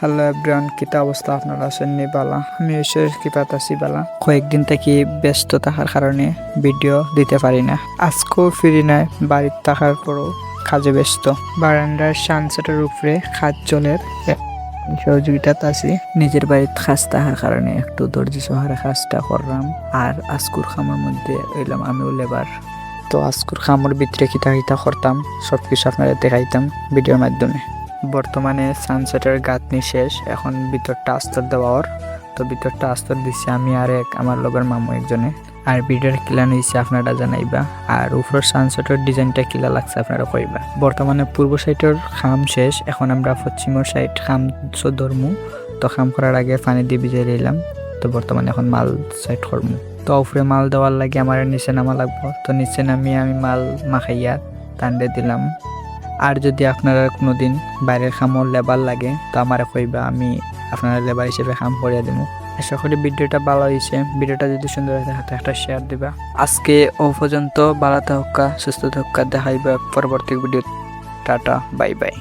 Hello everyone, কিতা অবস্থা? আপনারা আছেন নি বালা? আমি ঈশ্বরের কৃপাত আছি বালা। কয়েকদিন থেকে ব্যস্ত থাকার কারণে ভিডিও দিতে পারি না। আজকেও ফিরি নাই, বাড়ির থাকার পরও কাজে ব্যস্ত। বারান্দার সানসেটের উপরে কাজ জলের সহযোগিতা আছি। নিজের বাড়িতে কাজ থাকার কারণে একটু ধৈর্য সহকারে কাজটা করলাম। আর আজকুর খামের মধ্যে এলাম আমিও লেবার। তো আজকুর খামের ভিতরে কিতা কিতা করতাম সবকিছু আপনাদের দেখাইতাম ভিডিওর মাধ্যমে। বর্তমানে সানসেটের গাঁথনি শেষ, এখন ভিতরটা আস্তর দেওয়ার। তো ভিতরটা আস্তর দিচ্ছি আমি আর আমার লগের মামু একজনে। আর ভিডিওর কিলা নিয়েছে আপনারা জানাইবা। আর উপরের সানসেটের ডিজাইনটা কিলা লাগছে আপনারা কইবা। বর্তমানে পূর্ব সাইডের খাম শেষ, এখন আমরা পশ্চিমের সাইড খাম ধরমু। তো খাম করার আগে পানি দিয়ে ভিজিয়ে নিলাম। তো বর্তমানে এখন মাল সাইড করমু। তো উপরে মাল দেওয়ার লাগে আমার নিচে নামা লাগবো। তো নিচে নামিয়ে আমি মাল মাখাইয়া টান্ডে দিলাম। আর যদি আপনারা কোনোদিন বাইরের খামর লেবার লাগে তো আমার কইবা, আমি আপনারা লেবার হিসেবে কাম করিয়া দেবো। আশা করি ভিডিওটা ভালো হয়েছে। ভিডিওটা যদি সুন্দর হয়ে থাকে একটা শেয়ার দিবা। আজকে ও পর্যন্ত ভালো থাকা, সুস্থ থাকা, দেখাইবা পরবর্তী ভিডিও। Tata, bye bye.